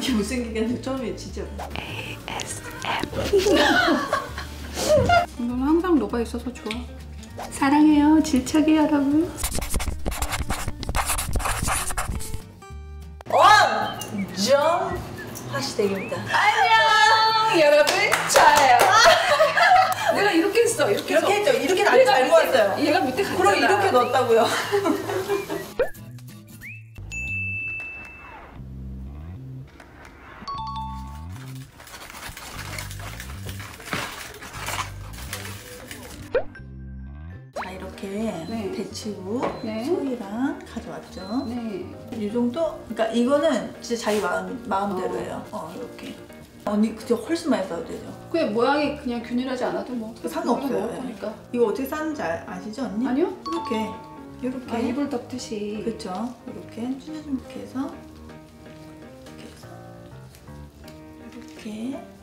이렇게 못생기게 하는 처음에 진짜 ASMR. 너는 항상 너가 있어서 좋아. 사랑해요, 질척이 여러분. 점 하시댁입니다. 안녕 여러분, 저예요. 내가 이렇게 했어. 이렇게 했죠. 이렇게 안 잘 구웠어요. 얘가 밑에 갔잖아. 그럼 이렇게 넣었다고요. 자, 이렇게 네. 데치고 네. 소이랑 가져왔죠. 네. 이 정도? 그러니까 이거는 진짜 자기 마음대로예요. 이렇게. 언니 그저 훨씬 많이 써도 되죠. 그냥 모양이 그냥 균일하지 않아도 뭐 상관없어요. 먹을 거니까. 이거 어떻게 싸는지 아시죠, 언니? 아니요? 이렇게. 아, 이불 덮듯이. 그렇죠. 이렇게 쭈쭈쭈 해서 이렇게 해서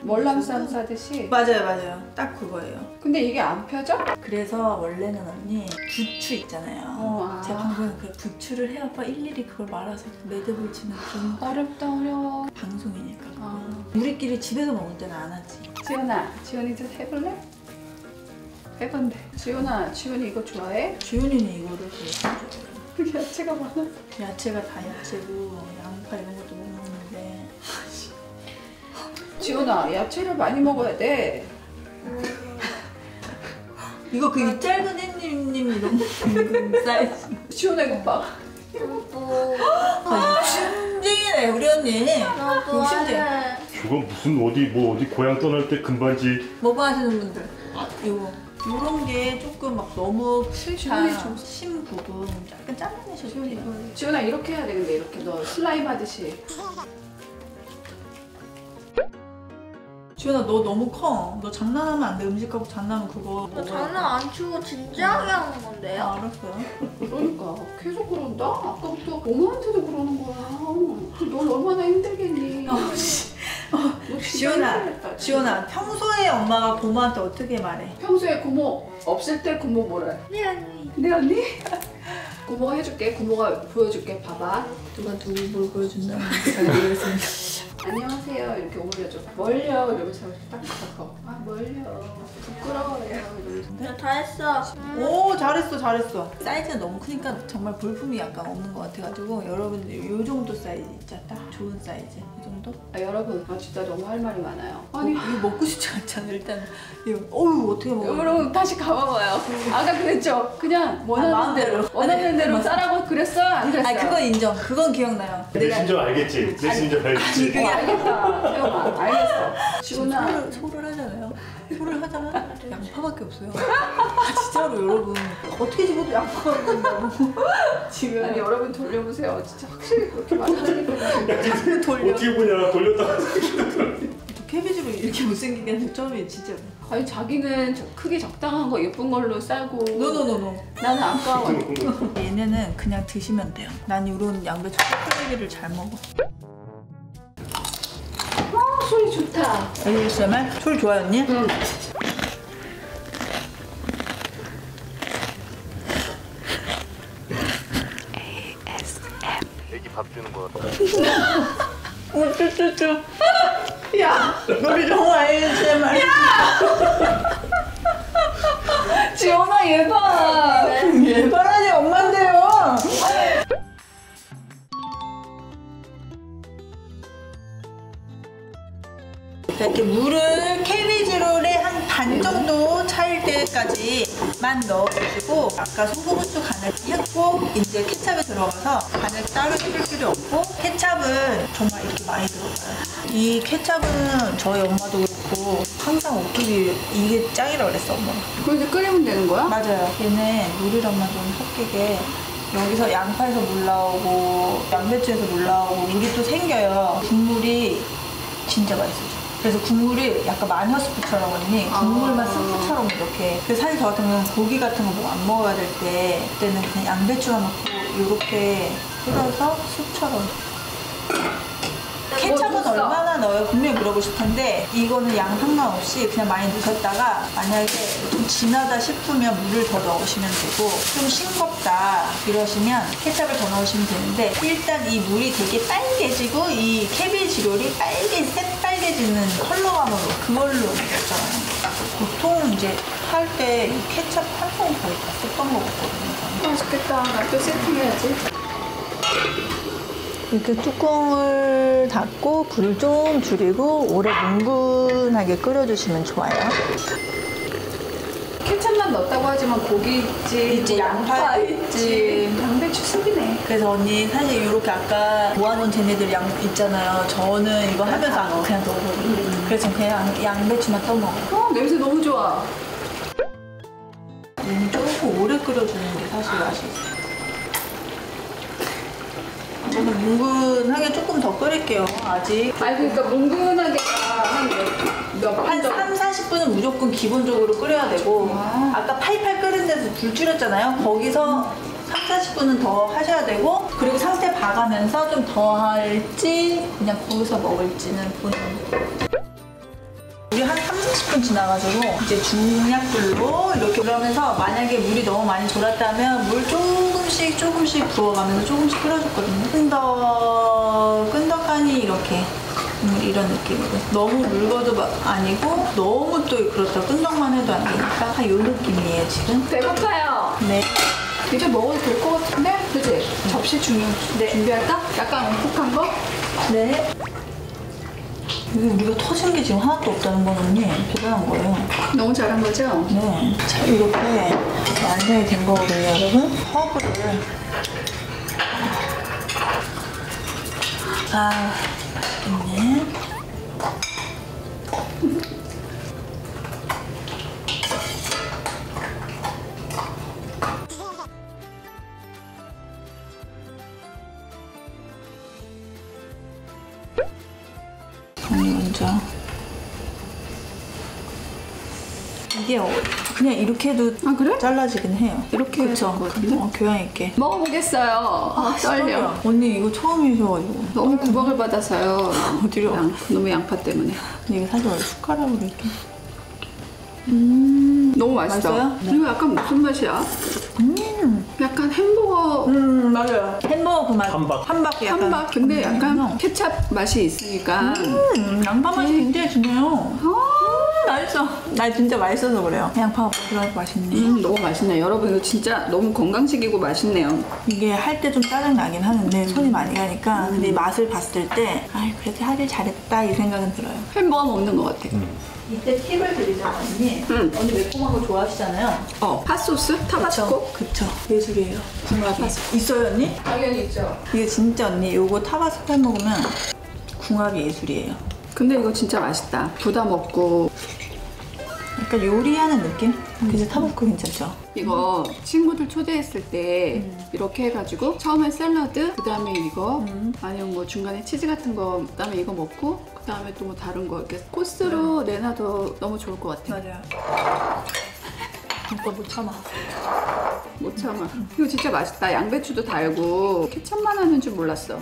월남쌈 싸듯이. 맞아요. 딱 그거예요. 근데 이게 안 펴져? 그래서 원래는 언니 부추 있잖아요. 제 방송에서 그 부추를 해갖고 일일이 그걸 말아서 매듭을 치는 그런 어렵다, 어려워. 방송이니까 그거. 우리끼리 집에서 먹을 때는 안 하지. 지연아, 지연이 좀 해볼래? 해본대. 지연아, 지연이 이거 좋아해? 주윤이는 이거를 되게 좋아해요. 야채가 많아. 야채가 다 야채고 양파 이런 것도 못 먹는데. 지연아, 야채를 많이 먹어야 돼. 이거 그 이 짧은 햇님 이런 그 사이즈. 지연아, 이거 봐. 욕심쟁이네 우리 언니. 욕심쟁이. 그건 무슨 어디 고향 떠날 때 금반지 먹어 하시는 분들. 요런 게 조금 막 너무 지원이 싫다. 좀- 심 부분 약간 잘라내셔도 돼요. 지연아, 이렇게 해야 되는데, 이렇게 너 슬라임 하듯이. 지원아 너 너무 커. 너 장난하면 안 돼. 음식하고 장난하면 그거 나 먹어야 장난 안 치고 진지하게 하는 건데요? 알았어요. 그러니까 계속 그런다? 아까부터 엄마한테도 그러는 거야. 넌 얼마나 힘들겠니? 너 진짜 힘들겠다. 지원아 평소에 엄마가 고모한테 어떻게 말해? 평소에 고모 없을 때 고모 뭐래? 네 언니. 네 언니? 고모가 해줄게. 고모가 보여줄게. 봐봐. 누가 뭘 보여준다? 잘 모르겠습니다. 안녕하세요. 이렇게 올려줘. 멀려. 이러면서 딱 가서. 아 멀려. 부끄러워요. 이러면서. 나 다 했어. 오 잘했어. 사이즈가 너무 크니까 정말 볼품이 약간 없는 것 같아가지고 여러분들 요 정도 사이즈 있죠? 딱 좋은 사이즈 이 정도? 아, 여러분, 진짜 너무 할 말이 많아요. 아니 이거 먹고 싶지 않잖아 일단. 이거 어우 어떻게 먹어? 여러분 다시 가봐봐요. 아까 그랬죠? 그냥 원하는 마음대로. 원하는 대로 싸라고 그랬어? 안 그랬어? 아니 그건 인정. 그건 기억나요. 내 심정 알겠지? 내 심정 알겠지? 그게 알겠다. 태영아, 알겠어. 지훈아. 소를 하잖아요. 소를 하잖아. 양파밖에 없어요. 진짜로 여러분 어떻게 집어도 양파가 된다고. 지금 아니 여러분 돌려보세요. 진짜 확실히 그렇게 말하니까. 돌려. 어떻게 보냐 돌렸다가 캐비지로 이렇게 못생기게 하는 처음에 진짜. 아니 자기는 크기 적당한 거 예쁜 걸로 싸고. 노노노노. 나는 아까워. 얘네는 그냥 드시면 돼요. 난 이런 양배추 끓이기를 잘 먹어. 소리 좋다. ASMR? 소리 좋아요 언니? 응. 애기 밥 주는 거 같아. 쭈쭈쭈. 야, 노래 정말 ASMR. 지원아 얘 봐. 예발하니 엄마인데요. 이렇게 물을 캐비지롤에 한 반 정도 차일 때까지만 넣어주시고 아까 소금후추 간을 했고 이제 케찹에 들어가서 간을 따로 해줄 필요 없고 케찹은 정말 이렇게 많이 들어가요. 이 케찹은 저희 엄마도 그렇고 항상 어떻게 이게 짱이라고 그랬어 엄마가. 그래서 끓이면 되는 거야? 맞아요. 얘는 물이랑만 좀 섞이게 여기서 양파에서 물 나오고 양배추에서 물 나오고 물이 또 생겨요. 국물이 진짜 맛있어요. 그래서 국물이 약간 마녀스프처럼 언니 국물만 스프처럼 이렇게. 그래서 사실 저 같은 경우는 고기 같은 거 뭐 안 먹어야 될 때 그때는 그냥 양배추만 넣고 이렇게 끓여서 숲처럼. 케첩은 넣었어? 얼마나 넣어요? 분명히 물어보실 텐데 이거는 양 상관없이 그냥 많이 넣으셨다가 만약에 좀 진하다 싶으면 물을 더 넣으시면 되고 좀 싱겁다 이러시면 케첩을 더 넣으시면 되는데 일단 이 물이 되게 빨개지고 이 캐비지롤이 새빨개지는 컬러감으로 그걸로 먹잖아요. 보통 이제 할 때 케첩 한 통 거의 다 썼던 것 같거든요. 맛있겠다. 나 또 세팅해야지. 이렇게 뚜껑을 닫고 불을 좀 줄이고 오래 뭉근하게 끓여주시면 좋아요. 케첩만 넣었다고 하지만 고기찜, 있지, 양파찜. 양배추 습이네. 그래서 언니 사실 이렇게 아까 모아놓은 쟤네들 양 있잖아요. 저는 이거 하면서 안 그냥 넣어버려요. 그래서 그냥 양배추만 떠먹어요. 냄새 너무 좋아. 조금 오래 끓여주는 게 사실 맛이 있어요. 저는 뭉근하게 조금 더 끓일게요. 아직 아니 그러니까 뭉근하게가 한 3, 40분은 무조건 기본적으로 끓여야 되고 아까 팔팔 끓은 데서 불 줄였잖아요. 거기서 3, 40분은 더 하셔야 되고 그리고 상태 봐가면서 좀 더 할지 그냥 거기서 먹을지는 본인 우리 한 3, 40분 지나가지고 이제 중약불로 이렇게 그러면서 만약에 물이 너무 많이 졸았다면 물 조금씩 부어가면서 조금씩 끓여줬거든요. 끈덕하니 이렇게 이런 느낌으로 너무 묽어도 아니고 너무 또 그렇다 끈덕만 해도 안 되니까 한 이 느낌이에요 지금. 배고파요. 네. 이제 먹어도 될 것 같은데? 그치? 접시 준비할까? 약간 엉푹한 거? 네. 이게 우리가 터진 게 지금 하나도 없다는 건 언니 대단한 거예요. 너무 잘한 거죠? 네. 자, 이렇게 완성이 된 거거든요, 여러분. 허브를. 아, 맛있겠네. 언니 먼저. 이게 그냥 이렇게 해도 아, 그래? 잘라지긴 해요. 이렇게 그쵸? 해야 될것 같은데? 교양 있게. 먹어보겠어요. 떨려. 언니 이거 처음이셔가지고. 너무 구박을 받아서요. 어디로? 너무 양파 때문에. 근데 이게 사실 원래 숟가락으로 이렇게. 너무 맛있어. 맛있어요? 이거 약간 무슨 맛이야? 약간 햄버거 맞아요. 햄버거 그 맛. 함박 약간. 한박. 근데 약간 케찹 맛이 있으니까. 양파 맛이 굉장히 진해요. 맛있어. 나 진짜 맛있어서 그래요. 양파가 들어가서 맛있네. 너무 맛있네. 여러분 이거 진짜 너무 건강식이고 맛있네요. 이게 할 때 좀 짜증 나긴 하는데 손이 많이 가니까 근데 이 맛을 봤을 때 아, 그래도 하길 잘했다 이 생각은 들어요. 햄버거 먹는 것 같아. 이때 팁을 드리자면 언니. 응. 언니 매콤한 거 좋아하시잖아요. 핫소스? 타바스코? 그쵸. 예술이에요. 궁합이. 있어요 언니? 당연히 있죠. 이게 진짜 언니 요거 타바스코 해 먹으면 궁합이 예술이에요. 근데 이거 진짜 맛있다. 부담 없고. 약간 요리하는 느낌? 그래서 타바스코 괜찮죠? 이거 친구들 초대했을 때 이렇게 해가지고 처음에 샐러드, 그 다음에 이거 아니면 뭐 중간에 치즈 같은 거, 그 다음에 이거 먹고 그 다음에 또 뭐 다른 거 이렇게 코스로 내놔도 너무 좋을 것 같아. 맞아요. 오빠 못 참아. 못 참아. 이거 진짜 맛있다. 양배추도 달고 케첩만 하는 줄 몰랐어.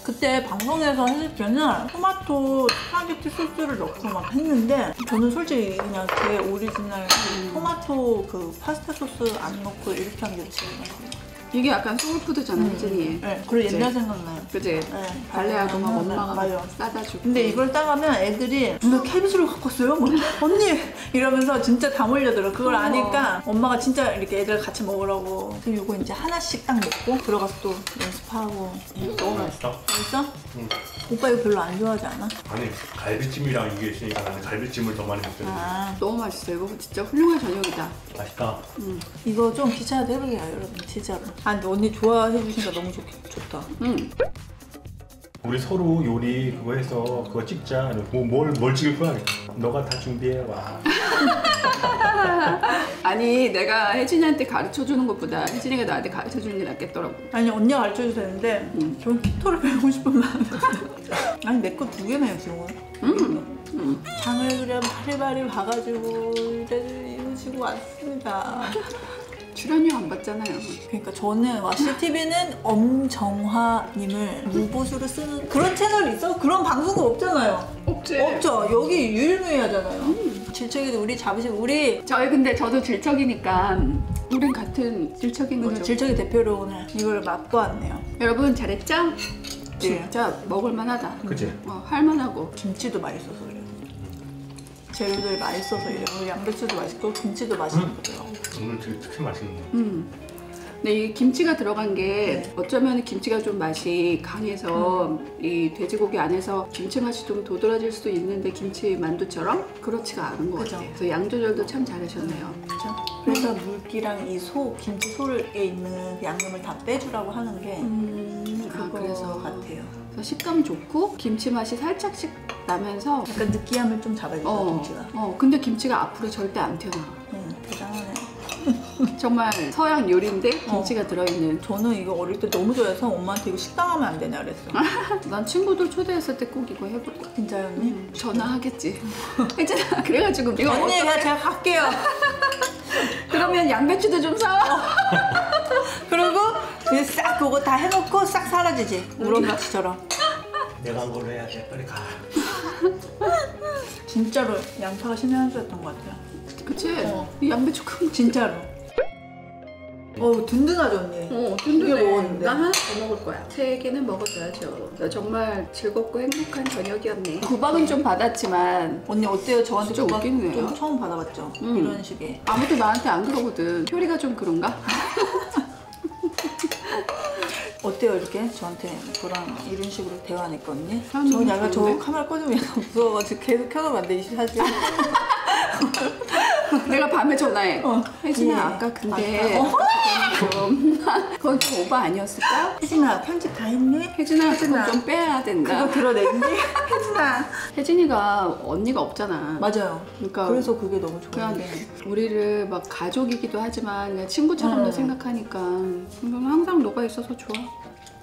그때 방송에서 했을 때는 토마토 스파게티 소스를 넣고 막 했는데 저는 솔직히 그냥 제 오리지널 토마토 그 파스타 소스 안 넣고 이렇게 한 게 제일 맛있어요. 이게 약간 소울푸드잖아, 혜진이. 네, 그리고 그치? 옛날 생각나요. 그지? 네, 발레하고 막 엄마가 맞아요. 싸다 주고. 근데 이걸 따가면 애들이 나 캐비지를 갖고 왔어요? 막, 언니! 이러면서 진짜 다 몰려들어. 그걸 아니까 엄마가 진짜 이렇게 애들 같이 먹으라고. 그래서 이거 이제 하나씩 딱 먹고 들어가서 또 연습하고. 너무 맛있다. 맛있어? 오빠 이거 별로 안 좋아하지 않아? 아니 갈비찜이랑 이게 있으니까 나는 갈비찜을 더 많이 먹거든. 아, 너무 맛있어. 이거 진짜 훌륭한 저녁이다. 맛있다. 이거 좀 귀찮아도 해보게요, 여러분. 진짜로. 아, 근데 언니 좋아해 주시니까 너무 좋다. 우리 서로 요리 그거 해서 그거 찍자. 뭘 찍을 거야? 너가 다 준비해 와. 아니 내가 혜진이한테 가르쳐주는 것보다 혜진이가 나한테 가르쳐주는 게 낫겠더라고. 아니, 언니가 가르쳐줘도 되는데 저는 키토를 배우고 싶은 마음이 없어요. 아니, 내 거 2개나 해요, 지금. 장을 그냥 바리바리 봐가지고 이러시고 왔습니다. 출연료 안 받잖아요. 그러니까 저는 와시TV는 엄정화님을 무보수로 쓰는 그런 채널이 있어? 그런 방송국 없잖아요. 없지. 없죠. 여기 유일무이하잖아요. 질척이도 우리 잡으시고 우리 저도 질척이니까 우린 같은 질척인 오늘 거죠. 질척이 대표로 오늘 이걸 맛보았네요. 여러분 잘했죠? 네. 진짜 먹을만하다. 그치? 할만하고. 김치도 맛있어서 그래요. 재료들이 맛있어서 이래요. 오늘 양배추도 맛있고 김치도 맛있고요. 오늘 특히 맛있는 근데 이 김치가 들어간 게 어쩌면 김치가 좀 맛이 강해서 이 돼지고기 안에서 김치 맛이 좀 도드라질 수도 있는데 김치 만두처럼 그렇지가 않은 것 그죠. 같아요. 그래서 양 조절도 참 잘하셨네요. 그렇죠? 그래서 물기랑 이 김치 소에 있는 양념을 다 빼주라고 하는 게 그거 그래서 같아요. 그래서 식감 좋고 김치 맛이 살짝씩 나면서 약간 느끼함을 좀 잡아야죠, 김치가. 근데 김치가 앞으로 절대 안 튀어나와. 대단하네. 정말 서양 요리인데 김치가 들어있는. 저는 이거 어릴 때 너무 좋아해서 엄마한테 이거 식당 하면 안 되냐 그랬어. 난 친구들 초대했을 때 꼭 이거 해볼 거야. 진짜요, 언니? 전화하겠지. 했잖아. 그래가지고 이거 언니, 그냥 제가 갈게요. 그러면 양배추도 좀 사와. 그리고 싹 그거 다 해놓고 싹 사라지지. 우렁각시처럼. 내가 한 걸로 해야 돼. 빨리 가. 진짜로 양파가 신의 한 수였던 것 같아요. 그치? 이 양배추 큰 거. 진짜로. 든든하죠, 언니. 든든해. 두개 먹었는데. 나 하나 더 먹을 거야. 3개는 먹어줘야죠. 나 정말 즐겁고 행복한 저녁이었네. 구박은 좀 받았지만 언니 어때요? 저한테 진짜 구박 웃기네요. 좀 처음 받아봤죠? 이런 식의. 아무도 나한테 안 그러거든. 효리가 좀 그런가? 어때요, 이렇게? 저한테 이런 식으로 대화하니까 언니? 너무 저는 약간 저 좋은데? 카메라 꺼지면 약간 무서워가지고 계속 켜놓으면 안 돼, 사실. 내가 밤에 전화해. 혜진아, 예. 아까 근데 그건 좀 오버 아니었을까? 혜진아, 편집 다 했니? 혜진아, 그거 좀 빼야 된다. 그거 들어냈니? 혜진아. 혜진이가 언니가 없잖아. 맞아요. 그러니까 그래서 그게 너무 그냥 좋은데. 우리를 막 가족이기도 하지만 그냥 친구처럼도 생각하니까 항상 너가 있어서 좋아.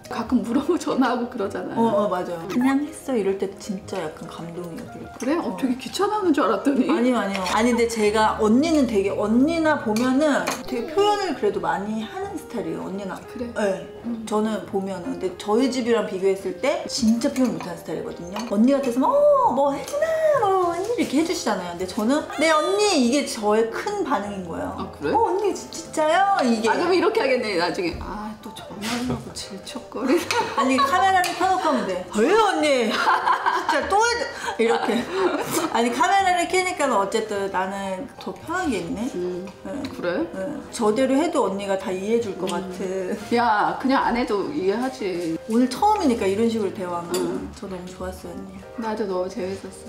가끔 물어보 전화하고 그러잖아. 맞아요. 그냥 했어 이럴 때 진짜 약간 감동이에요. 그래? 되게 귀찮아하는 줄 알았더니. 아니요. 아니 근데 제가 언니는 되게 언니나 보면은 되게 표현을 그래도 많이 하는 스타일이에요. 언니나. 그래? 네. 저는 보면은 근데 저희 집이랑 비교했을 때 진짜 표현 못하는 스타일이거든요. 언니 같아서 뭐 혜진아 언니 이렇게 해주시잖아요. 근데 저는 네 언니 이게 저의 큰 반응인 거예요. 아, 그래? 언니 진짜요? 이게. 그럼 이렇게 하겠네 나중에. 또 전화하고 질척거리네. 아니 카메라를 켜놓고 하면 돼. 왜 언니? 진짜 또 이렇게. 아니 카메라를 켜니까 어쨌든 나는 더 편한 게 있네. 네. 그래? 네. 저대로 해도 언니가 다 이해해줄 것 같은. 야 그냥 안 해도 이해하지. 오늘 처음이니까 이런 식으로 대화하면 저 너무 좋았어요 언니. 나도 너무 재밌었어.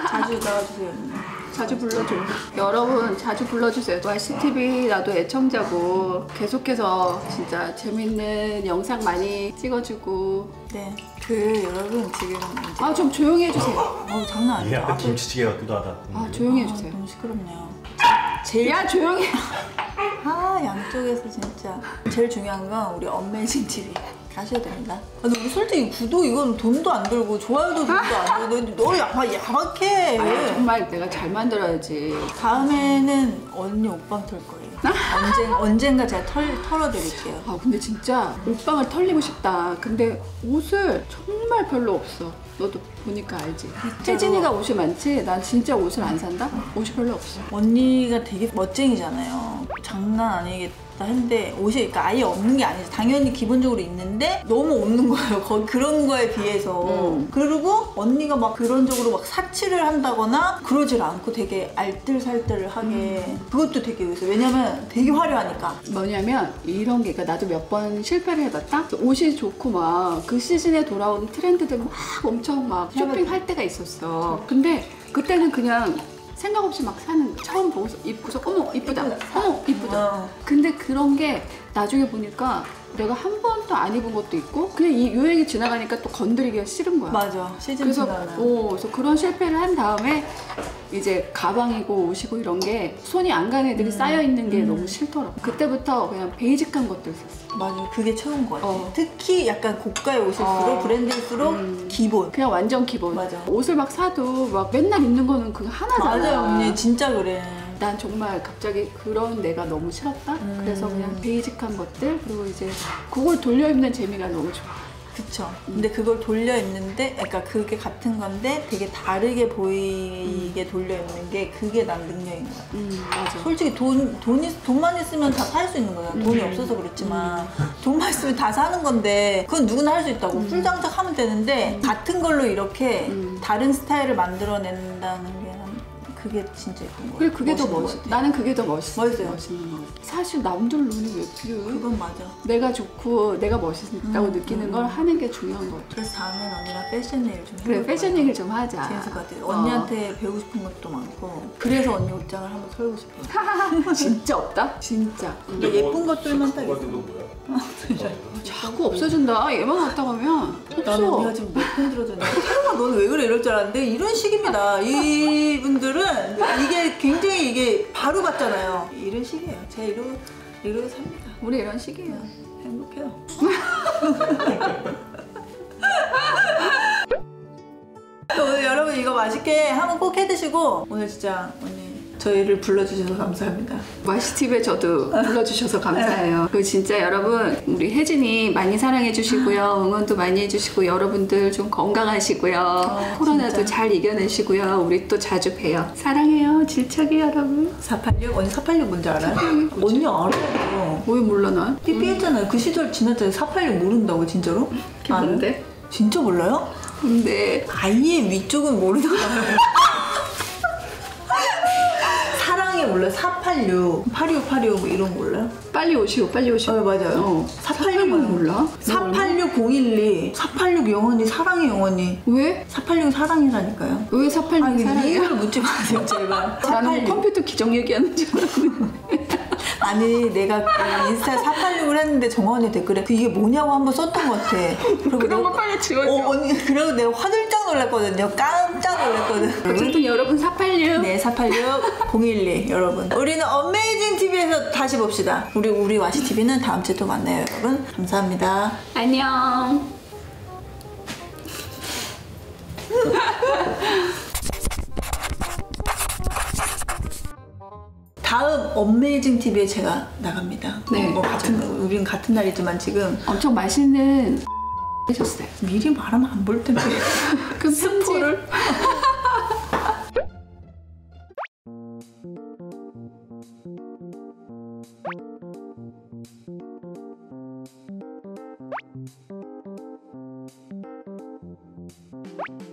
자주 나와주세요 언니. 자주 불러줘. 여러분 자주 불러주세요. 와시TV 나도 애청자고 계속해서 진짜 재밌는 영상 많이 찍어주고. 네. 여러분 지금 이제 좀 조용히 해주세요. 장난 얘 아니죠. 약간 김치찌개 같기도 하다. 조용히 해주세요. 너무 시끄럽네요. 야 조용히. 양쪽에서 진짜 제일 중요한 건 우리 엄매진 TV 가셔야 됩니다. 근데 우리 솔직히 구독 이건 돈도 안 들고 좋아요도 돈도 안 들고 너 야박해. 정말 내가 잘 만들어야지. 다음에는 언니 옷방 털 거예요. 언젠가 제가 털어드릴게요. 근데 진짜 옷방을 털리고 싶다. 근데 옷을 정말 별로 없어. 너도 보니까 알지? 혜진이가 옷이 많지? 난 진짜 옷을 안 산다? 옷이 별로 없어. 언니가 되게 멋쟁이잖아요. 장난 아니겠다 했는데 옷이 그러니까 아예 없는 게 아니죠. 당연히 기본적으로 있는데 너무 없는 거예요. 그런 거에 비해서. 그리고 언니가 막 그런적으로 막 사치를 한다거나 그러질 않고 되게 알뜰살뜰하게 그것도 되게 의외였어요. 왜냐면 되게 화려하니까. 뭐냐면 이런 게 그러니까 나도 몇 번 실패를 해봤다. 옷이 좋고 막 그 시즌에 돌아오는 트렌드들 막 엄청 막 쇼핑할 때가 있었어. 근데 그때는 그냥 생각 없이 막 사는 처음 보고서 입고서 어머 이쁘다. 어머 이쁘다. 근데 그런 게 나중에 보니까 내가 한 번도 안 입은 것도 있고 그냥 이 유행이 지나가니까 또 건드리기가 싫은 거야. 맞아. 시즌 그래서 지나는. 그래서 그런 실패를 한 다음에 이제 가방이고 옷이고 이런 게 손이 안 가는 애들이 쌓여 있는 게 너무 싫더라고. 그때부터 그냥 베이직한 것들 샀어. 맞아. 그게 최고인 것 같아. 특히 약간 고가의 옷일수록 브랜드일수록 기본. 그냥 완전 기본. 맞아. 옷을 막 사도 막 맨날 입는 거는 그거 하나잖아. 맞아요 언니 진짜 그래. 난 정말 갑자기 그런 내가 너무 싫었다. 그래서 그냥 베이직한 것들 그리고 이제 그걸 돌려 입는 재미가 너무 좋아. 그쵸. 근데 그걸 돌려 입는데, 그러니까 그게 같은 건데 되게 다르게 보이게 돌려 입는 게 그게 난 능력인 것 같아. 맞아. 솔직히 돈만 있으면 다 살 수 있는 거야. 돈이 없어서 그렇지만 돈만 있으면 다 사는 건데 그건 누구나 할 수 있다고. 풀장착 하면 되는데 같은 걸로 이렇게 다른 스타일을 만들어낸다는 게 그게 진짜 예쁜 거야. 그래 그게 더 멋있는 멋있어. 것 같아. 나는 그게 더 멋있어. 멋있어요. 멋있는 거. 사실 남들 눈이 왜 필요해? 그건 맞아. 내가 좋고 내가 멋있다고 느끼는 걸 하는 게 중요한 거지. 그래서 다음엔 언니랑 패션 얘기를 좀 그래 해볼 패션 거야. 얘기를 좀 하자. 재밌을 것 같아. 언니한테 배우고 싶은 것도 많고 그래서 언니 옷장을 한번 털고 싶어. 진짜 없다? 진짜. 근데 예쁜 것들만 딱 그거 있어. 뭐야? 자꾸 없어진다. 얘만 왔다 가면 나는 언니가 없어. 지금 몇 번 들어줬는데 태영아 너는 왜 그래 이럴 줄 알았는데 이런 식입니다. 이분들은 이게 굉장히 이게 바로 받잖아요. 이런 식이에요. 제가 이러고 삽니다. 우리 이런 식이에요. 행복해요. 오늘 여러분 이거 맛있게 한번 꼭 해드시고 오늘 진짜 언니 저희를 불러주셔서 감사합니다. 마시TV에 저도 불러주셔서 감사해요. 그리고 진짜 여러분 우리 혜진이 많이 사랑해주시고요. 응원도 많이 해주시고 여러분들 좀 건강하시고요. 코로나도 진짜. 잘 이겨내시고요. 우리 또 자주 봬요. 사랑해요. 질척이 여러분. 486? 언니 486 뭔지 알아요? 언니 알아요. 왜 몰라 나? 삐삐했잖아요. 그 시절 지났잖아요. 486 모른다고 진짜로? 그게 뭔데? 진짜 몰라요? 근데 아예 위쪽은 모르는 거예요. 사랑이 몰라요. 486, 86, 뭐 이런 거 몰라요? 빨리 오시오. 빨리 오시오. 맞아요. 486 몰라? 486 012, 486 영원히 사랑의 영원히. 왜? 486 사랑이라니까요. 왜 486 아니 사랑이야? 이유를 묻지 마세요 제발. 나는 486. 컴퓨터 기종 얘기하는 줄 알았는데. 아니 내가 그 인스타에 486을 했는데 정원이 댓글에 그 이게 뭐냐고 한번 썼던 것 같아. 그리고 그런 거 내가- 빨리 지워줘. 언니 그리고 내가 화들짝 놀랐거든요. 깜짝 놀랐거든. 어쨌든 여러분 486. 네, 486 012 여러분. 우리는 어메이징 TV에서 다시 봅시다. 우리 와시 TV는 다음 주에 또 만나요, 여러분. 감사합니다. 안녕. 다음 어메이징 TV에 제가 나갑니다. 네, 뭐 우리는 같은 날이지만 지금 엄청 맛있는 해줬어요. 미리 말하면 안 볼 텐데. 그 편지를 뭐